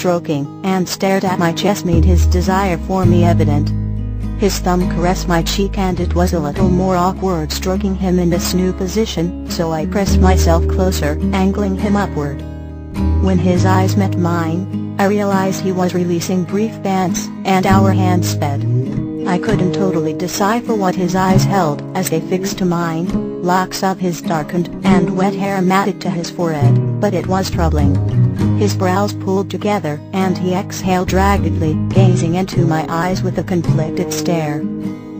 stroking and stared at my chest made his desire for me evident. His thumb caressed my cheek and it was a little more awkward stroking him in this new position, so I pressed myself closer, angling him upward. When his eyes met mine, I realized he was releasing brief pants, and our hands sped. I couldn't totally decipher what his eyes held as they fixed to mine, locks of his darkened and wet hair matted to his forehead, but it was troubling. His brows pulled together and he exhaled raggedly, gazing into my eyes with a conflicted stare.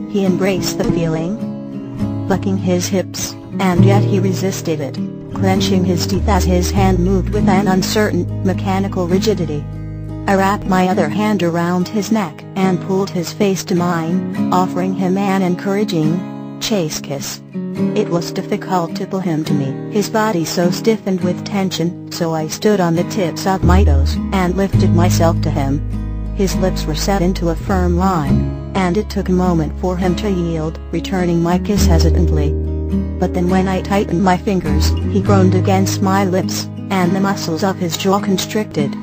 He embraced the feeling, bucking his hips, and yet he resisted it, clenching his teeth as his hand moved with an uncertain, mechanical rigidity. I wrapped my other hand around his neck and pulled his face to mine, offering him an encouraging, chase kiss. It was difficult to pull him to me, his body so stiffened with tension, so I stood on the tips of my toes and lifted myself to him. His lips were set into a firm line, and it took a moment for him to yield, returning my kiss hesitantly. But then when I tightened my fingers, he groaned against my lips, and the muscles of his jaw constricted.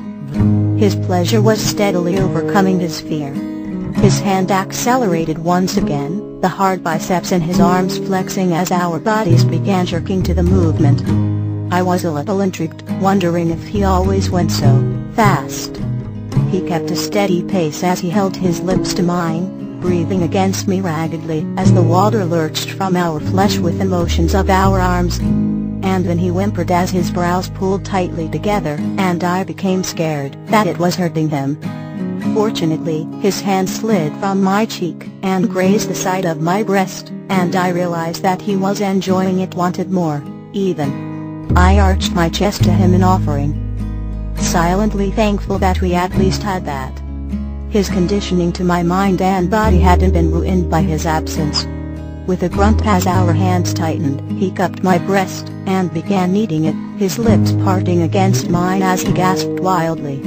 His pleasure was steadily overcoming his fear. His hand accelerated once again, the hard biceps in his arms flexing as our bodies began jerking to the movement. I was a little intrigued, wondering if he always went so fast. He kept a steady pace as he held his lips to mine, breathing against me raggedly as the water lurched from our flesh with the motions of our arms. And then he whimpered as his brows pulled tightly together, and I became scared that it was hurting him. Fortunately, his hand slid from my cheek and grazed the side of my breast, and I realized that he was enjoying it, wanted more, even. I arched my chest to him in offering, silently thankful that we at least had that. His conditioning to my mind and body hadn't been ruined by his absence. With a grunt as our hands tightened, he cupped my breast and began kneading it, his lips parting against mine as he gasped wildly.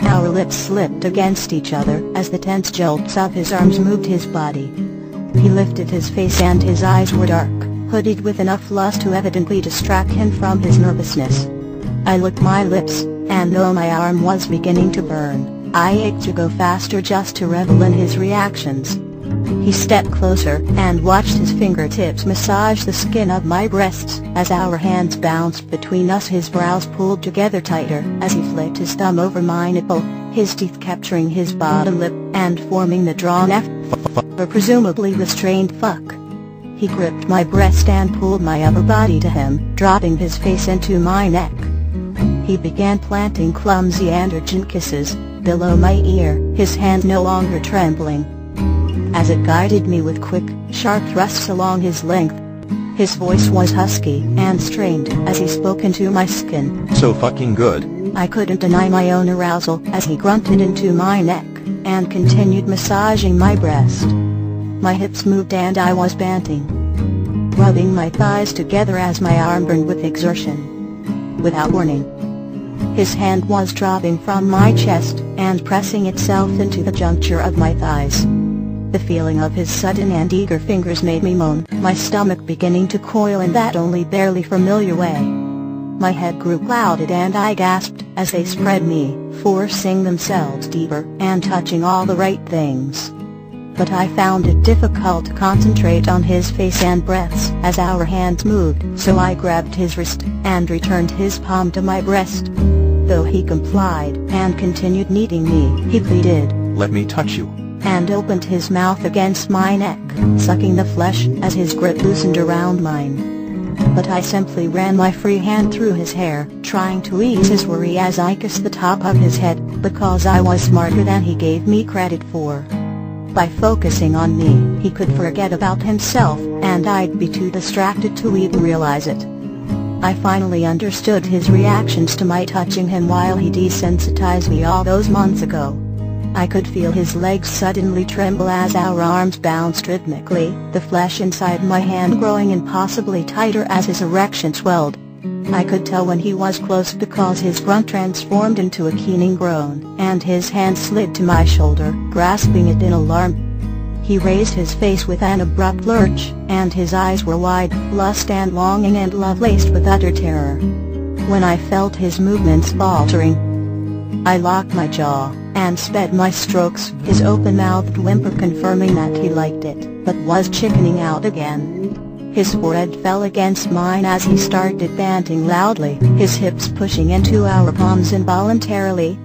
Our lips slipped against each other as the tense jolts of his arms moved his body. He lifted his face and his eyes were dark, hooded with enough lust to evidently distract him from his nervousness. I licked my lips, and though my arm was beginning to burn, I ached to go faster just to revel in his reactions. He stepped closer and watched his fingertips massage the skin of my breasts as our hands bounced between us. His brows pulled together tighter as he flicked his thumb over my nipple, his teeth capturing his bottom lip and forming the drawn F or presumably restrained fuck. He gripped my breast and pulled my upper body to him, dropping his face into my neck. He began planting clumsy and urgent kisses below my ear, his hand no longer trembling as it guided me with quick, sharp thrusts along his length. His voice was husky and strained as he spoke into my skin. So fucking good. I couldn't deny my own arousal as he grunted into my neck and continued massaging my breast. My hips moved and I was panting, rubbing my thighs together as my arm burned with exertion. Without warning, his hand was dropping from my chest and pressing itself into the juncture of my thighs. The feeling of his sudden and eager fingers made me moan, my stomach beginning to coil in that only barely familiar way. My head grew clouded and I gasped as they spread me, forcing themselves deeper and touching all the right things. But I found it difficult to concentrate on his face and breaths as our hands moved, so I grabbed his wrist and returned his palm to my breast. Though he complied and continued kneading me, he pleaded, "Let me touch you," and opened his mouth against my neck, sucking the flesh as his grip loosened around mine. But I simply ran my free hand through his hair, trying to ease his worry as I kissed the top of his head, because I was smarter than he gave me credit for. By focusing on me, he could forget about himself, and I'd be too distracted to even realize it. I finally understood his reactions to my touching him while he desensitized me all those months ago. I could feel his legs suddenly tremble as our arms bounced rhythmically, the flesh inside my hand growing impossibly tighter as his erection swelled. I could tell when he was close because his grunt transformed into a keening groan, and his hand slid to my shoulder, grasping it in alarm. He raised his face with an abrupt lurch, and his eyes were wide, lust and longing and love laced with utter terror. When I felt his movements faltering, I locked my jaw, and sped my strokes, his open-mouthed whimper confirming that he liked it, but was chickening out again. His forehead fell against mine as he started panting loudly, his hips pushing into our palms involuntarily.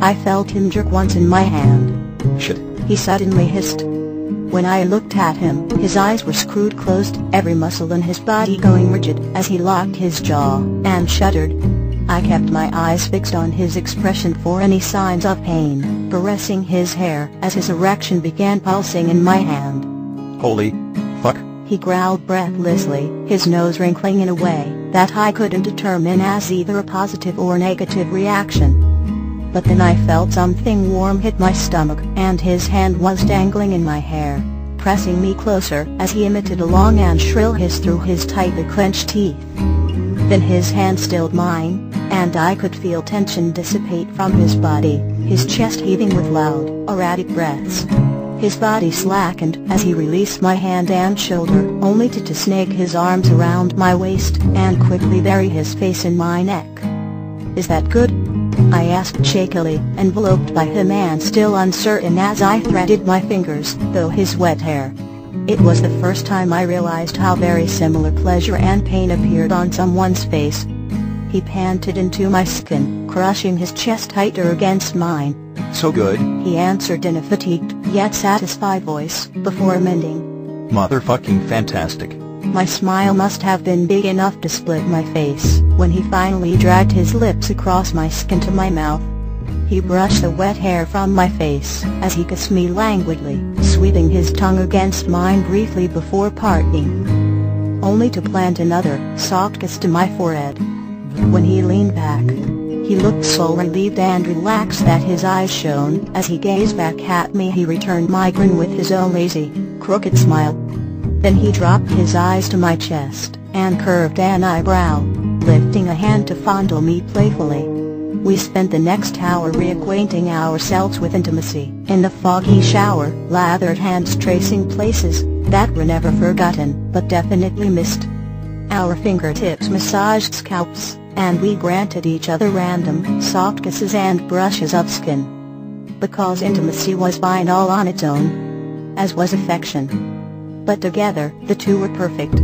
I felt him jerk once in my hand. Shit. He suddenly hissed. When I looked at him, his eyes were screwed closed, every muscle in his body going rigid as he locked his jaw, and shuddered. I kept my eyes fixed on his expression for any signs of pain, caressing his hair as his erection began pulsing in my hand. Holy fuck. He growled breathlessly, his nose wrinkling in a way that I couldn't determine as either a positive or negative reaction. But then I felt something warm hit my stomach, and his hand was dangling in my hair, pressing me closer as he emitted a long and shrill hiss through his tightly clenched teeth. Then his hand stilled mine, and I could feel tension dissipate from his body, his chest heaving with loud, erratic breaths. His body slackened as he released my hand and shoulder, only to snake his arms around my waist and quickly bury his face in my neck. "Is that good?" I asked shakily, enveloped by him and still uncertain as I threaded my fingers through his wet hair. It was the first time I realized how very similar pleasure and pain appeared on someone's face. He panted into my skin, crushing his chest tighter against mine. So good. He answered in a fatigued, yet satisfied voice, before amending. Motherfucking fantastic. My smile must have been big enough to split my face, when he finally dragged his lips across my skin to my mouth. He brushed the wet hair from my face, as he kissed me languidly, sweeping his tongue against mine briefly before parting, only to plant another, soft kiss to my forehead. When he leaned back, he looked so relieved and relaxed that his eyes shone. As he gazed back at me, he returned my grin with his own lazy, crooked smile. Then he dropped his eyes to my chest, and curved an eyebrow, lifting a hand to fondle me playfully. We spent the next hour reacquainting ourselves with intimacy, in the foggy shower, lathered hands tracing places that were never forgotten, but definitely missed. Our fingertips massaged scalps, and we granted each other random, soft kisses and brushes of skin. Because intimacy was fine all on its own, as was affection. But together, the two were perfect.